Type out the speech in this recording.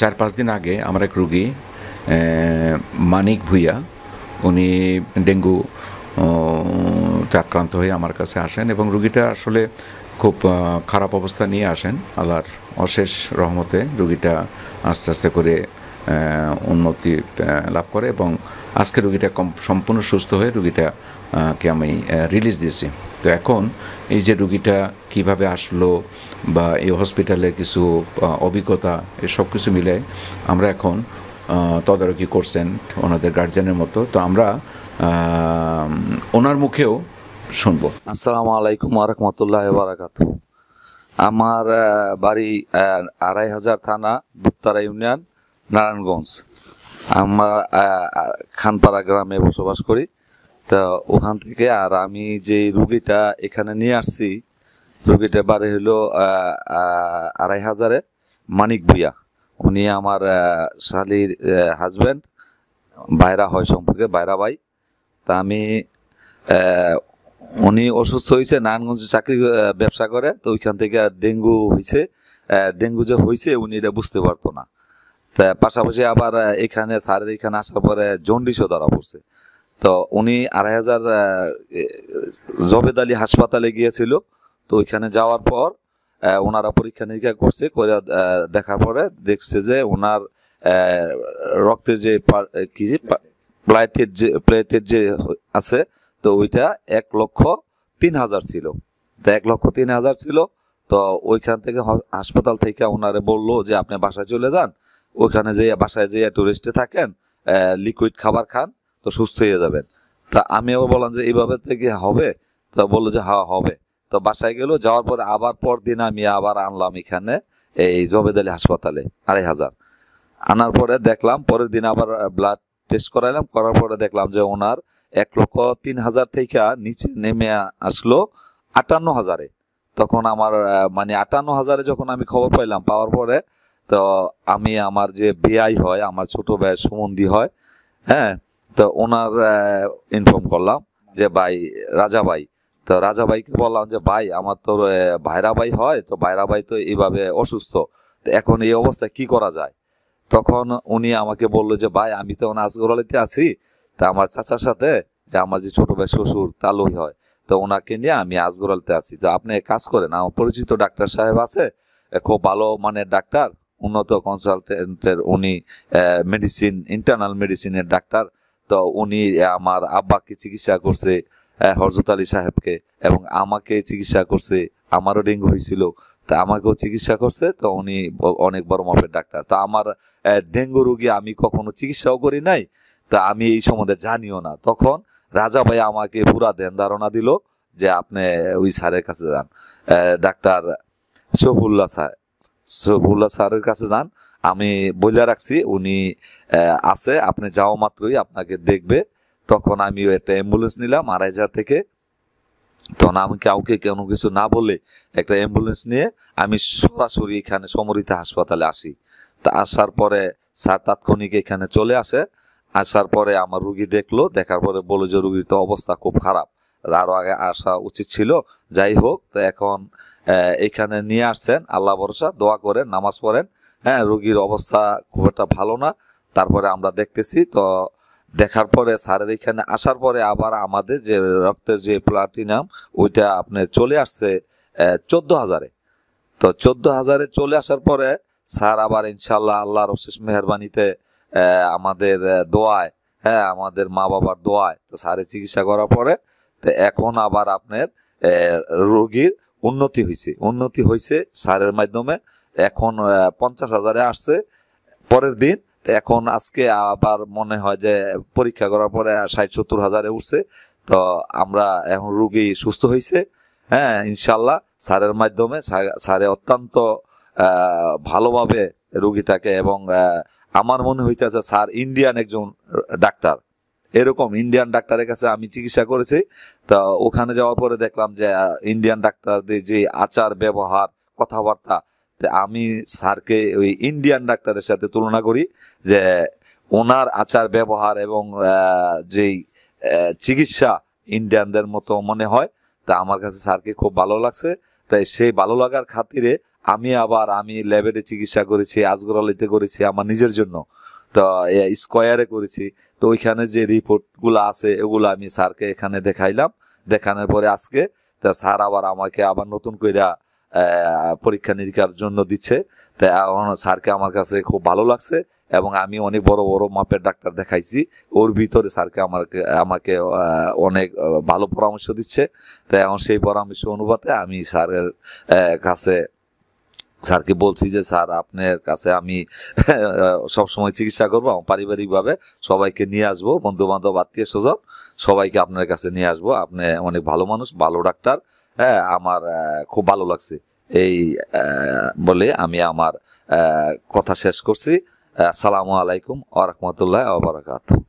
4-5 দিন আগে আমার এক রুগী মানিক ভুইয়া, উনি ডেঙ্গু আক্রান্ত হয়ে আমার কাছে আসেন এবং রুগীটা আসলে খুব খারাপ অবস্থা নিয়ে আসেন। আল্লাহর অশেষ রহমতে রুগীটা আস্তে আস্তে করে উন্নতি লাভ করে এবং আজকে রুগীটা সম্পূর্ণ সুস্থ হয়ে রুগীটাকে আমি রিলিজ দিয়েছি। তো এখন এই যে রুগীটা কিভাবে আসলো বা এই হসপিটালের কিছু অভিজ্ঞতা, এসব কিছু মিলে আমরা এখন তদারকি করছেন ওনাদের গার্জিয়ানের মতো। তো আমরা ওনার মুখেও শুনবো। আসসালামু আলাইকুম ওয়া রাহমাতুল্লাহি ওয়া বারাকাতুহু। আমার বাড়ি ২৫০০ থানা, দুপতারা ইউনিয়ন, নারায়ণগঞ্জ। আমরা খানপাড়া গ্রামে বসবাস করি। তো ওখান থেকে আর আমি যে রুগীটা এখানে নিয়ে আসছি, রুগীটা বাড়ি হলো ২৫০০-এ মানিক ভুইয়া। উনি আমার শালীর হাজব্যান্ড, ভাইরা হয় সম্পর্কে, ভাইরা ভাই। তা আমি উনি অসুস্থ হয়েছে, নারায়ণগঞ্জে চাকরি ব্যবসা করে। তো ওইখান থেকে ডেঙ্গু হয়েছে। ডেঙ্গু যে হয়েছে উনি এটা বুঝতে পারতো না। তা পাশাপাশি আবার এখানে স্যারের এখানে আসার পরে জন্ডিসও ধরা পড়ছে। তো উনি ২৫০০ জবেদ আলী হাসপাতালে গিয়েছিল। তো ওইখানে যাওয়ার পর ওনারা পরীক্ষা নিরীক্ষা করছে, করে দেখার পরে দেখছে যে ওনার রক্তের যে প্লেটের যে আছে, তো ওইটা ১,০৩,০০০ ছিল। তো ১,০৩,০০০ ছিল। তো ওইখান থেকে হাসপাতাল থেকে ওনারে বললো যে আপনি বাসায় চলে যান, ওইখানে যে বাসায় যেয়ে একটু রেস্টে থাকেন, লিকুইড খাবার খান, তো সুস্থ হয়ে যাবেন। তা আমি আবার বললাম যে এইভাবে থেকে হবে? তো বললো যে হ্যাঁ হবে। তো বাসায় গেল, যাওয়ার পরে আবার পরদিন আমি আবার আনলাম এখানে এই জবেদ আলী হাসপাতালে ২৫০০। আনার পরে দেখলাম পরের দিন আবার ব্লাড টেস্ট করাইলাম, করার পরে দেখলাম যে ওনার ১,০৩,০০০ থেকে নিচে নেমে আসলো ৫৮,০০০-এ। তখন আমার মানে ৫৮,০০০-এ যখন আমি খবর পাইলাম, পাওয়ার পরে তো আমি আমার যে বিআই হয়, আমার ছোট ভাই সুমন্দি হয়, হ্যাঁ, তো ওনার ইনফর্ম করলাম যে ভাই রাজা ভাই। তো রাজা ভাইকে বললাম যে ভাই আমার তো ভাইরা ভাই হয়, তো ভাইরা ভাই তো এইভাবে অসুস্থ, তো এখন এই অবস্থায় কি করা যায়? তখন উনি আমাকে বললো যে ভাই আমি তো আজগরালিতে আছি, তা আমার চাচার সাথে, যে আমার যে ছোট ভাই শ্বশুর তালুই হয়, তো ওনাকে নিয়ে আমি আজগরালিতে আছি। তো আপনি কাজ করেন, আমার পরিচিত ডাক্তার সাহেব আছে, খুব ভালো মানের ডাক্তার, উন্নত কনসালটেন্টের উনি, মেডিসিন, ইন্টারনাল মেডিসিনের ডাক্তার। তো উনি আমার আব্বাকে চিকিৎসা করছে, হযরত আলী সাহেবকে, এবং আমাকে চিকিৎসা করছে। আমারও ডেঙ্গু হয়েছিল, তা আমাকেও চিকিৎসা করছে। তো উনি অনেক বড় মাপের ডাক্তার। তা আমার ডেঙ্গু রোগী আমি কখনো চিকিৎসাও করি নাই, তা আমি এই সম্বন্ধে জানিও না। তখন রাজা ভাই আমাকে পুরা ধ্যান ধারণা দিল যে আপনি ওই স্যারের কাছে যান, ডাক্তার সফুল্লাহ স্যারের কাছে যান। আমি বলে রাখছি উনি আছে, আপনি যাওয়া মাত্রই আপনাকে দেখবে। তখন আমি একটা অ্যাম্বুলেন্স নিলাম ২৫০০ থেকে। তখন আমি কাউকে কোনো কিছু না বলে একটা অ্যাম্বুলেন্স নিয়ে আমি সরাসরি এখানে সমরিতা হাসপাতালে আসি। তা আসার পরে স্যার তাৎক্ষণিক এখানে চলে আসে। আসার পরে আমার রুগী দেখলো, দেখার পরে বলে যে রুগীর তো অবস্থা খুব খারাপ, আরও আগে আসা উচিত ছিল। যাই হোক, তো এখন এখানে নিয়ে আসছেন, আল্লাহ ভরসা, দোয়া করেন, নামাজ পড়েন। হ্যাঁ, রুগীর অবস্থা খুব একটা ভালো না। তারপরে আমরা দেখতেছি। তো দেখার পরে স্যারের এখানে আসার পরে আবার আমাদের যে রক্তের যে প্লাটিনাম, ওইটা আপনার চলে আসছে ১৪,০০০-এ। তো ১৪,০০০-এ চলে আসার পরে স্যার আবার ইনশাল্লাহ আল্লাহর অশেষ মেহেরবানিতে আমাদের দোয়ায়, হ্যাঁ, আমাদের মা বাবার দোয়ায়, তো স্যারের চিকিৎসা করার পরে তো এখন আবার আপনার রোগীর উন্নতি হয়েছে স্যারের মাধ্যমে। এখন ৫০,০০০-এ আসছে পরের দিন। এখন আজকে আবার মনে হয় যে পরীক্ষা করার পরে ৬০-৭০,০০০-এ উঠছে। তো আমরা এখন রোগী সুস্থ হয়েছে, হ্যাঁ, ইনশাল্লাহ স্যারের মাধ্যমে। স্যারে অত্যন্ত ভালোভাবে রোগীটাকে, এবং আমার মনে হইতেছে স্যার ইন্ডিয়ান একজন ডাক্তার। এরকম ইন্ডিয়ান ডাক্তারের কাছে আমি চিকিৎসা করেছি। তো ওখানে যাওয়ার পরে দেখলাম যে ইন্ডিয়ান ডাক্তারদের যে আচার ব্যবহার, কথাবার্তা, আমি স্যারকে ওই ইন্ডিয়ান ডাক্তারের সাথে তুলনা করি, যে ওনার আচার ব্যবহার এবং যেই চিকিৎসা ইন্ডিয়ানদের মতো মনে হয়। তা আমার কাছে স্যারকে খুব ভালো লাগছে। তাই সেই ভালো লাগার খাতিরে আমি ল্যাবেটে চিকিৎসা করেছি, আজগর আলীতে করেছি আমার নিজের জন্য, তো স্কয়ারে করেছি। তো ওইখানে যে রিপোর্টগুলো আছে এগুলো আমি স্যারকে এখানে দেখাইলাম। দেখানোর পরে আজকে তা স্যার আমাকে নতুন করে পরীক্ষা নিরীক্ষার জন্য দিচ্ছে। তাই স্যারকে আমার কাছে খুব ভালো লাগছে, এবং আমি অনেক বড় বড় মাপের ডাক্তার দেখাইছি, ওর ভিতরে স্যারকে আমাকে অনেক ভালো পরামর্শ দিচ্ছে। তাই এখন সেই পরামর্শ অনুপাতে আমি স্যারের কাছে স্যারকে বলছি যে স্যার আপনার কাছে আমি সবসময় চিকিৎসা করবো, পারিবারিকভাবে সবাইকে নিয়ে আসবো, বন্ধু বান্ধব আত্মীয় স্বজন সবাইকে আপনার কাছে নিয়ে আসবো। আপনি অনেক ভালো মানুষ, ভালো ডাক্তার, হ্যাঁ আমার খুব ভালো লাগছে। এই বলে আমি আমার কথা শেষ করছি। আসসালামু আলাইকুম ওয়া রাহমাতুল্লাহি ওয়া বারাকাতুহু।